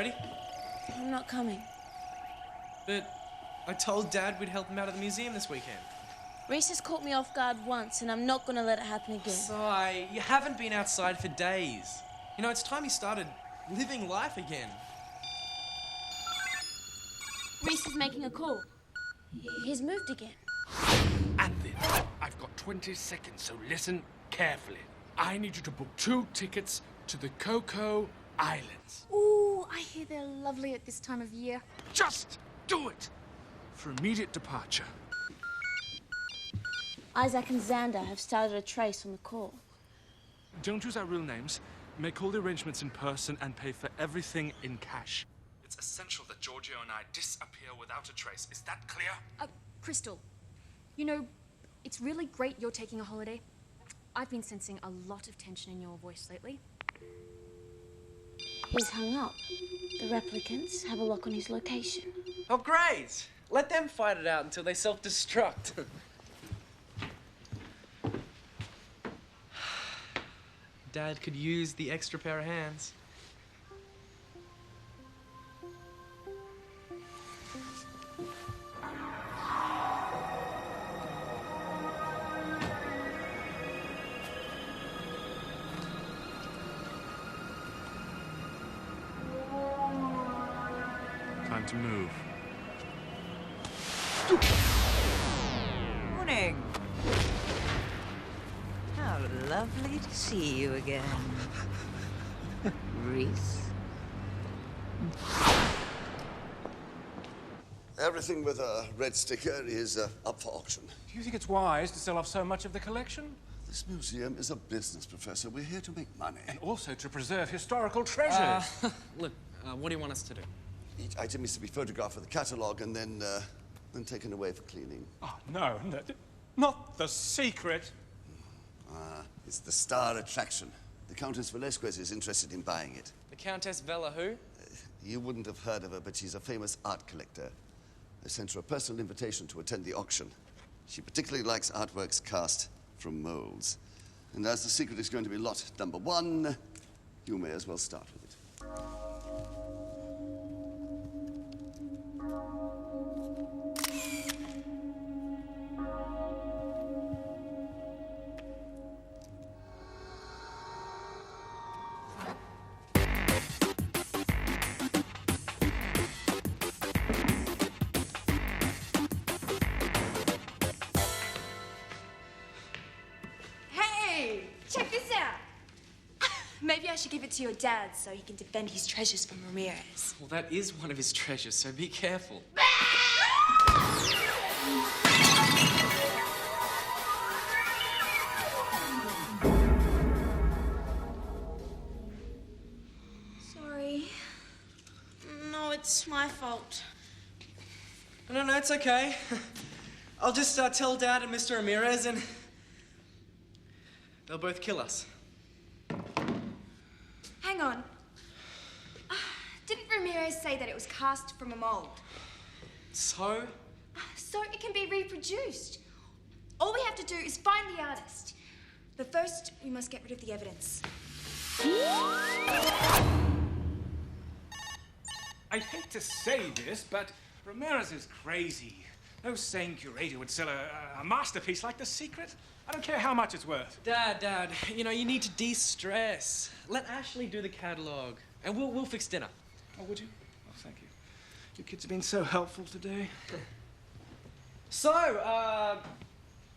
Ready? I'm not coming. But I told Dad we'd help him out of the museum this weekend. Reese has caught me off guard once, and I'm not going to let it happen again. Sai, you haven't been outside for days. You know, it's time you started living life again. Reese is making a call. He's moved again. And then, I've got 20 seconds, so listen carefully. I need you to book 2 tickets to the Cocoa Islands. Ooh, I hear they're lovely at this time of year. Just do it! For immediate departure. Isaac and Xander have started a trace on the call. Don't use our real names. Make all the arrangements in person and pay for everything in cash. It's essential that Giorgio and I disappear without a trace. Is that clear? Crystal, you know, it's really great you're taking a holiday. I've been sensing a lot of tension in your voice lately. He's hung up. The replicants have a lock on his location. Oh, great! Let them fight it out until they self-destruct. Dad could use the extra pair of hands. Time to move. Morning. How lovely to see you again. Reese. Everything with a red sticker is up for auction. Do you think it's wise to sell off so much of the collection? This museum is a business, Professor. We're here to make money. And also to preserve historical treasures. Look, what do you want us to do? Each item is to be photographed for the catalogue and then taken away for cleaning. Oh, no, not the secret. It's the star attraction. The Countess Velasquez is interested in buying it. The Countess Vela who? You wouldn't have heard of her, but she's a famous art collector. I sent her a personal invitation to attend the auction. She particularly likes artworks cast from molds. And as the secret is going to be lot number 1, you may as well start with it. Hey, check this out. Maybe I should give it to your dad so he can defend his treasures from Ramirez. Well, that is one of his treasures, so be careful. Sorry. No, it's my fault. No, it's okay. I'll just tell Dad and Mr. Ramirez and they'll both kill us. Hang on. Didn't Ramirez say that it was cast from a mold? So? So it can be reproduced. All we have to do is find the artist. But first, we must get rid of the evidence. I hate to say this, but Ramirez is crazy. No sane curator would sell a masterpiece like The Secret. I don't care how much it's worth. Dad, you know, you need to de-stress. Let Ashley do the catalogue, and we'll fix dinner. Oh, would you? Oh, thank you. You kids have been so helpful today. So,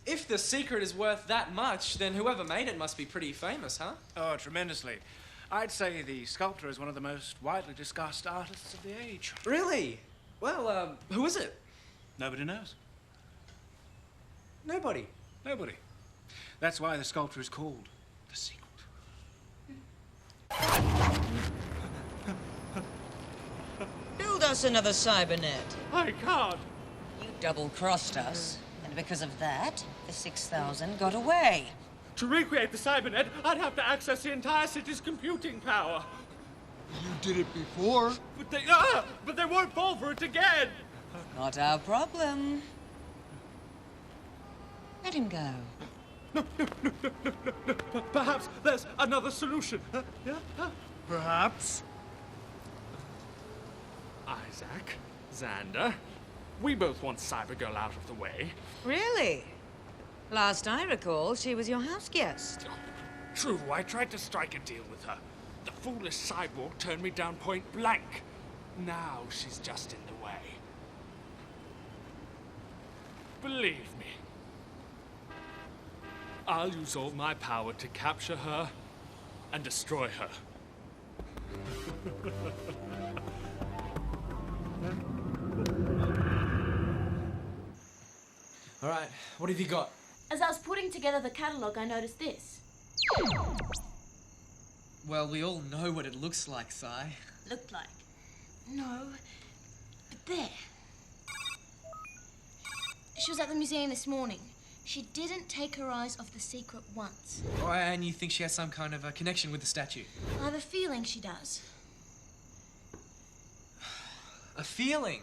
if The Secret is worth that much, then whoever made it must be pretty famous, huh? Oh, tremendously. I'd say the sculptor is one of the most widely discussed artists of the age. Really? Well, who is it? Nobody knows. Nobody. Nobody. That's why the sculptor is called The Secret. Build us another cybernet. I can't. You double-crossed us, and because of that, the 6,000 got away. To recreate the cybernet, I'd have to access the entire city's computing power. You did it before. But they won't fall for it again. Not our problem. Let him go. Perhaps there's another solution. Yeah? Perhaps. Zach, Xander, we both want Cybergirl out of the way. Really? Last I recall, she was your house guest. True, I tried to strike a deal with her. The foolish cyborg turned me down point blank. Now she's just in the way. Believe me, I'll use all my power to capture her and destroy her. All right, what have you got? As I was putting together the catalogue, I noticed this. Well, we all know what it looks like, Cy. Looked like. No, but there. She was at the museum this morning. She didn't take her eyes off the secret once. Oh, and you think she has some kind of a connection with the statue? I have a feeling she does. A feeling?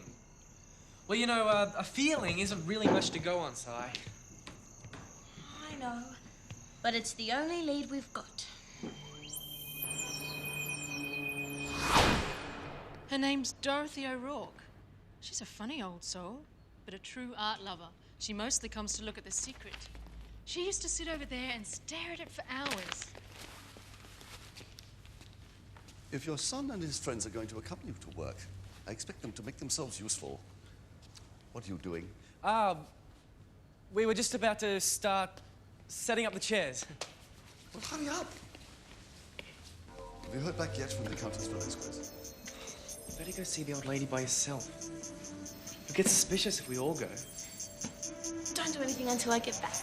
Well, you know, a feeling isn't really much to go on, Cy. I know, but it's the only lead we've got. Her name's Dorothy O'Rourke. She's a funny old soul, but a true art lover. She mostly comes to look at the secret. She used to sit over there and stare at it for hours. If your son and his friends are going to accompany you to work, I expect them to make themselves useful. What are you doing? We were just about to start setting up the chairs. Well, hurry up. Have you heard back yet from the Countess Velasquez? Better go see the old lady by yourself. You'll get suspicious if we all go. Don't do anything until I get back.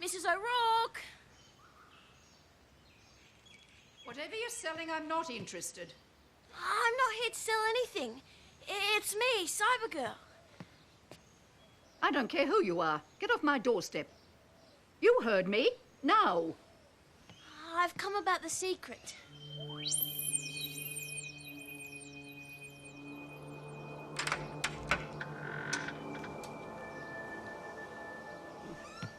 Mrs. O'Rourke! Whatever you're selling, I'm not interested. I'm not here to sell anything. It's me, Cybergirl. I don't care who you are. Get off my doorstep. You heard me. Now. I've come about the secret.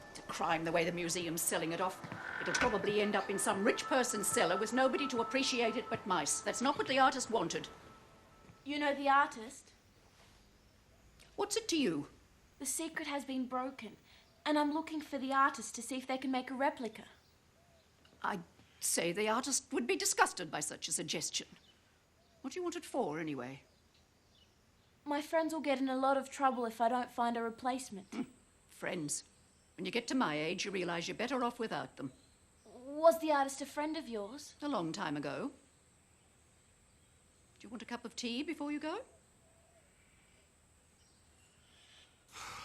It's a crime the way the museum's selling it off. It'll probably end up in some rich person's cellar with nobody to appreciate it but mice. That's not what the artist wanted. You know the artist? What's it to you? The secret has been broken, and I'm looking for the artist to see if they can make a replica. I'd say the artist would be disgusted by such a suggestion. What do you want it for, anyway? My friends will get in a lot of trouble if I don't find a replacement. Friends. When you get to my age, you realize you're better off without them. Was the artist a friend of yours? A long time ago. Do you want a cup of tea before you go?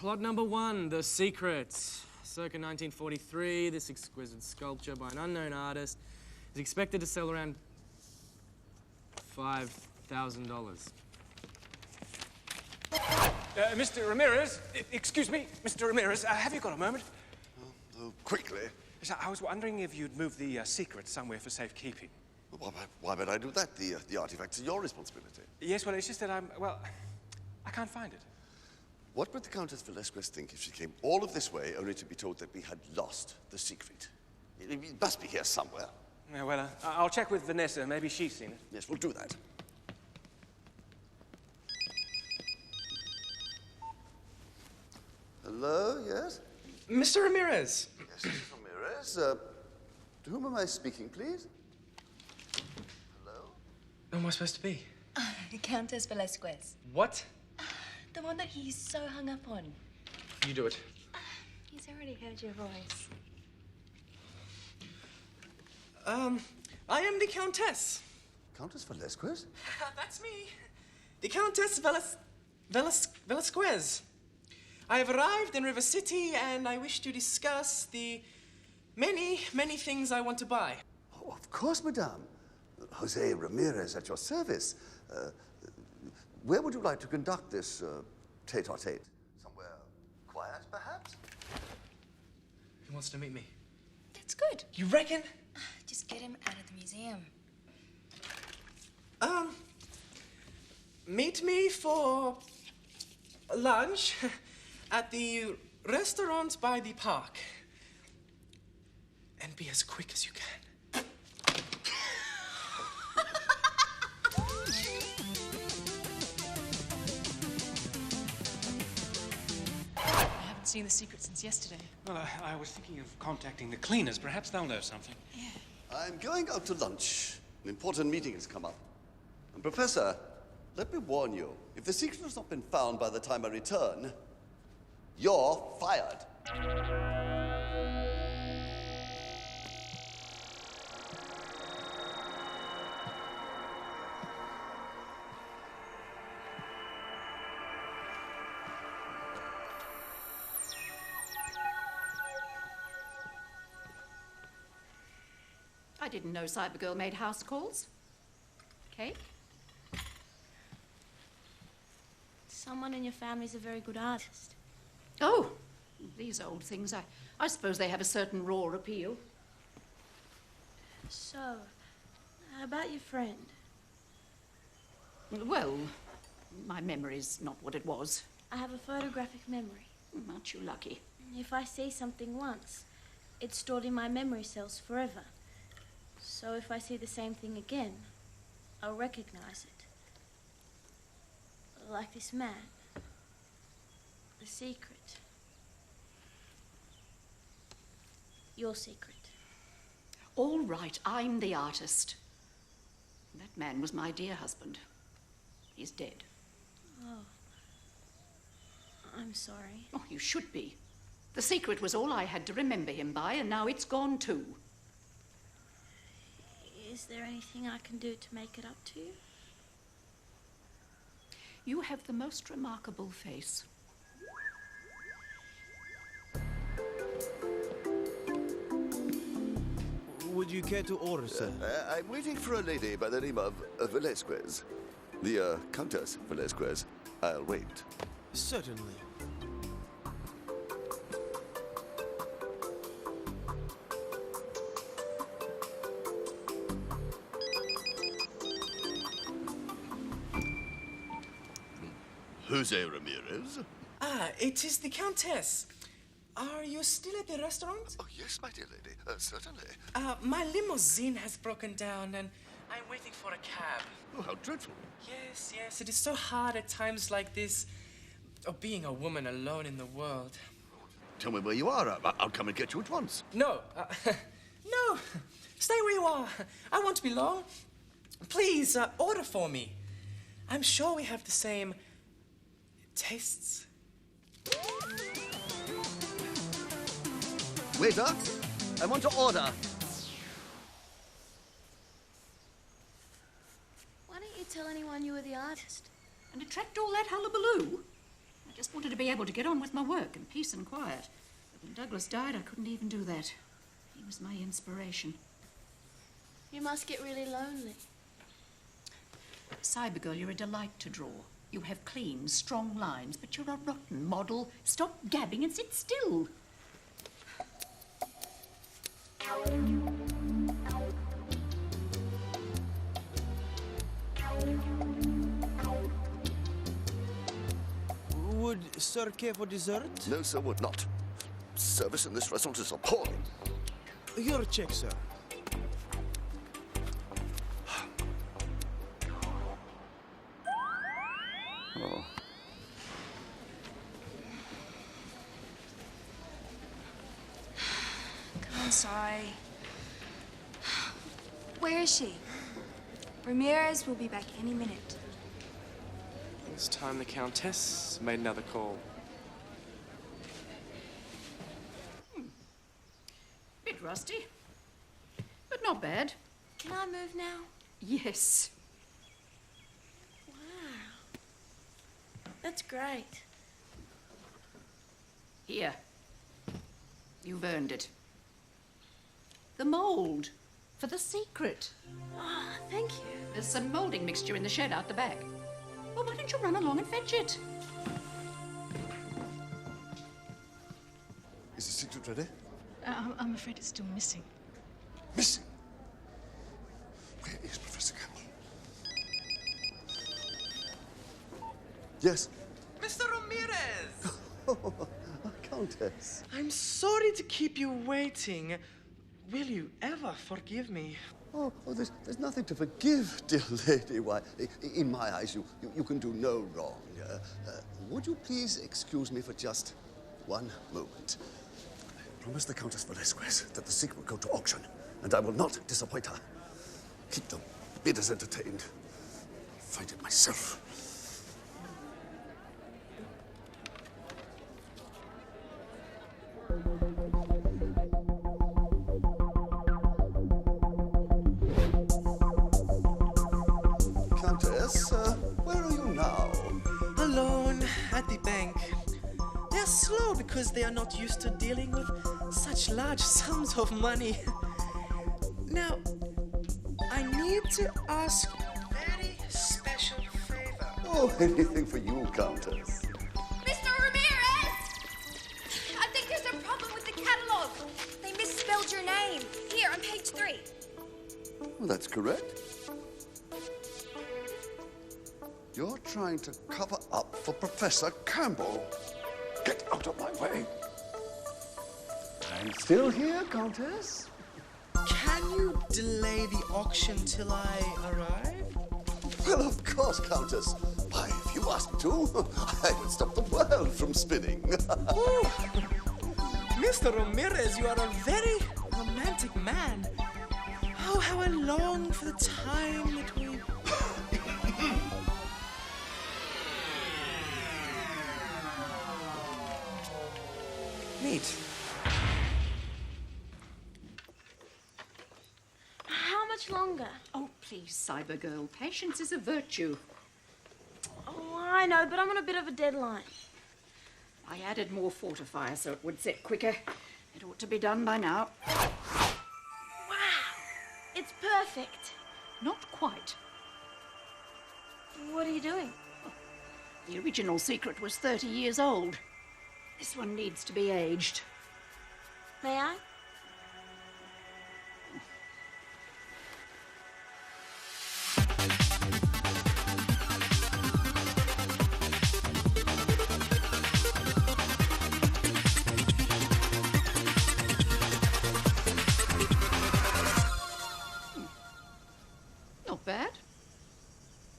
Lot number 1, The Secret. Circa 1943, this exquisite sculpture by an unknown artist is expected to sell around $5,000. Mr. Ramirez, excuse me, Mr. Ramirez, have you got a moment? Quickly. Yes, I was wondering if you'd move the secret somewhere for safekeeping. Why would I do that? The artifacts are your responsibility. Yes, well, it's just that I can't find it. What would the Countess Velasquez think if she came all of this way only to be told that we had lost the secret? It must be here somewhere. Yeah, well, I'll check with Vanessa. Maybe she's seen it. Yes, we'll do that. Hello, yes? Mr. Ramirez! Yes, Mr. Ramirez. To whom am I speaking, please? Hello? Who am I supposed to be? Countess Velasquez. What? The one that he's so hung up on. You do it. He's already heard your voice. I am the Countess. Countess Velasquez? That's me. The Countess Velasquez. I have arrived in River City and I wish to discuss the many, many things I want to buy. Oh, of course, madame. Jose Ramirez at your service. Where would you like to conduct this tete-a-tete? Somewhere quiet, perhaps? He wants to meet me. That's good. You reckon? Just get him out of the museum. Meet me for lunch at the restaurant by the park. And be as quick as you can. I haven't seen the secret since yesterday. Well, I was thinking of contacting the cleaners. Perhaps they'll know something. I'm going out to lunch. An important meeting has come up. And Professor, let me warn you, if the secret has not been found by the time I return, you're fired. I didn't know Cybergirl made house calls. Cake? Someone in your family's a very good artist. Oh, these old things. I suppose they have a certain raw appeal. So, how about your friend? Well, my memory's not what it was. I have a photographic memory. Aren't you lucky? If I see something once, it's stored in my memory cells forever. So if I see the same thing again, I'll recognize it. Like this man. The secret. Your secret. All right, I'm the artist. That man was my dear husband. He's dead. Oh. I'm sorry. Oh, you should be. The secret was all I had to remember him by, and now it's gone too. Is there anything I can do to make it up to you? You have the most remarkable face. Would you care to order, sir? I'm waiting for a lady by the name of Velasquez. The Countess Velasquez. I'll wait. Certainly. Jose Ramirez? Ah, it is the Countess. Are you still at the restaurant? Oh, yes, my dear lady. Certainly. My limousine has broken down and I'm waiting for a cab. Oh, how dreadful. Yes, yes, it is so hard at times like this, being a woman alone in the world. Tell me where you are. I'll come and get you at once. No, no, stay where you are. I won't be long. Please, order for me. I'm sure we have the same tastes. Waiter, I want to order. Why don't you tell anyone you were the artist? And attract all that hullabaloo? I just wanted to be able to get on with my work in peace and quiet. But when Douglas died, I couldn't even do that. He was my inspiration. You must get really lonely. Cybergirl, you're a delight to draw. You have clean, strong lines, but you're a rotten model. Stop gabbing and sit still. Would sir care for dessert? No, sir, would not. Service in this restaurant is appalling. Your check, sir. Oh. I'm sorry. Where is she? Ramirez will be back any minute. This time the Countess made another call. Bit rusty, but not bad. Can I move now? Yes. Wow. That's great. Here. You've earned it. The mold for the secret. Oh, thank you. There's some molding mixture in the shed out the back. Well, why don't you run along and fetch it? Is the secret ready? I'm afraid it's still missing. Missing? Where is Professor Campbell? Yes? Mr. Ramirez! Oh, Countess. I'm sorry to keep you waiting. Will you ever forgive me? Oh, there's nothing to forgive, dear lady. Why, in my eyes, you can do no wrong. Would you please excuse me for just one moment? I promised the Countess Velasquez that the secret would go to auction, and I will not disappoint her. Keep the bidders entertained. I'll find it myself. Countess, where are you now? Alone at the bank. They're slow because they are not used to dealing with such large sums of money. Now, I need to ask a very special favor. Oh, anything for you, Countess. Mr. Ramirez! I think there's a problem with the catalog. They misspelled your name. Here, on page 3. Well, that's correct. You're trying to cover up for Professor Campbell. Get out of my way. I'm still here, Countess. Can you delay the auction till I arrive? Well, of course, Countess. Why, if you asked me to, I would stop the world from spinning. Ooh. Mr. Ramirez, you are a very romantic man. Oh, how I long for the time that we... Neat. How much longer? Oh, please, Cybergirl. Patience is a virtue. Oh, I know, but I'm on a bit of a deadline. I added more fortifier so it would set quicker. It ought to be done by now. Wow! It's perfect. Not quite. What are you doing? The original secret was 30 years old. This one needs to be aged. May I? Not bad.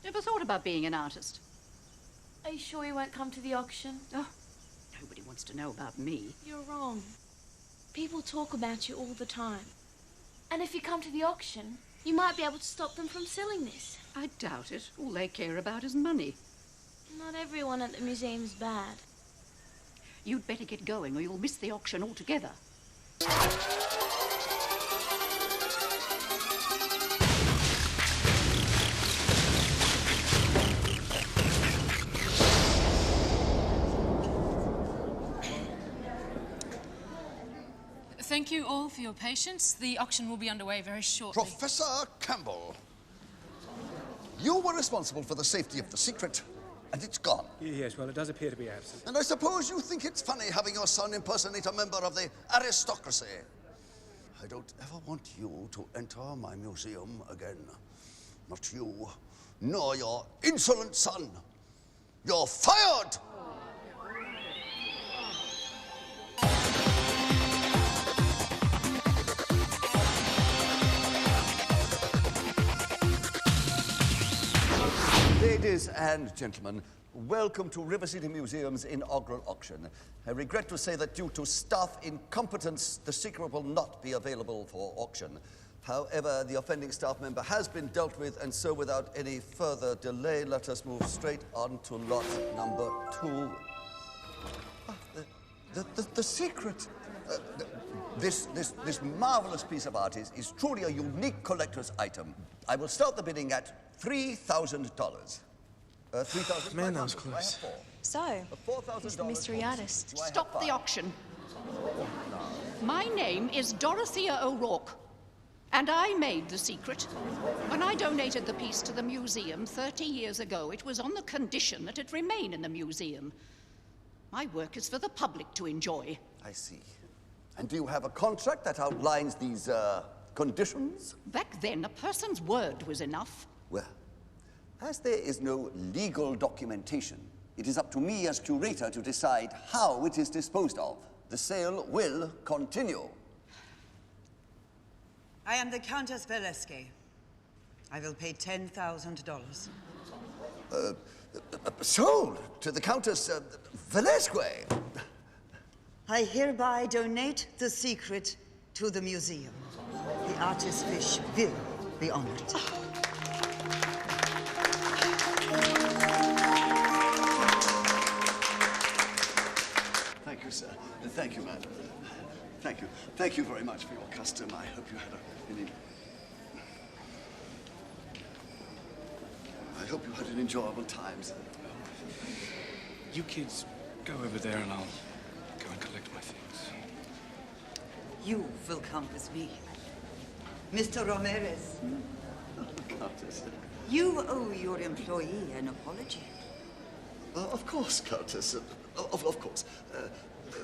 Never thought about being an artist. Are you sure you won't come to the auction? Oh, nobody wants to know about me. You're wrong. People talk about you all the time. And if you come to the auction, you might be able to stop them from selling this. I doubt it. All they care about is money. Not everyone at the museum's bad. You'd better get going or you'll miss the auction altogether. Thank you all for your patience. The auction will be underway very shortly. Professor Campbell, you were responsible for the safety of the secret, and it's gone. Yes, well, it does appear to be absent. And I suppose you think it's funny having your son impersonate a member of the aristocracy. I don't ever want you to enter my museum again. Not you, nor your insolent son. You're fired! Ladies and gentlemen, welcome to River City Museum's inaugural auction. I regret to say that due to staff incompetence, the secret will not be available for auction. However, the offending staff member has been dealt with, and so without any further delay, let us move straight on to lot number 2. The secret. This marvelous piece of art is truly a unique collector's item. I will start the bidding at $3,000. $3,000. Man, that was close. So, who's the mystery artist? Stop the auction. My name is Dorothea O'Rourke, and I made the secret. When I donated the piece to the museum 30 years ago, it was on the condition that it remain in the museum. My work is for the public to enjoy. I see. And do you have a contract that outlines these conditions? Back then, a person's word was enough. Well, as there is no legal documentation, it is up to me as curator to decide how it is disposed of. The sale will continue. I am the Countess Valeski. I will pay $10,000. Sold to the Countess Valeski. I hereby donate the secret to the museum. The artist's wish will be honored. Thank you, sir. Thank you, madam. Thank you. Thank you very much for your custom. I hope you had an enjoyable time, sir. You kids go over there and I'll go and collect my things. You will come with me. Mr. Ramirez. Countess. You owe your employee an apology. Of course, Countess. Of course.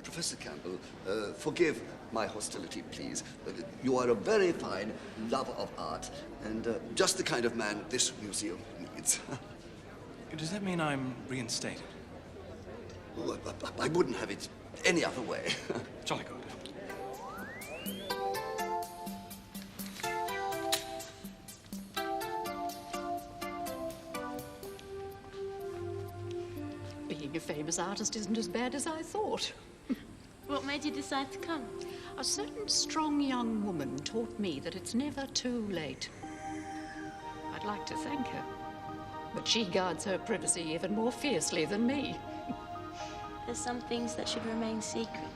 Professor Campbell, forgive my hostility, please. You are a very fine lover of art, and just the kind of man this museum needs. Does that mean I'm reinstated? Oh, I wouldn't have it any other way. Jolly good. Being a famous artist isn't as bad as I thought. What made you decide to come? A certain strong young woman taught me that it's never too late. I'd like to thank her, but she guards her privacy even more fiercely than me. There's some things that should remain secret.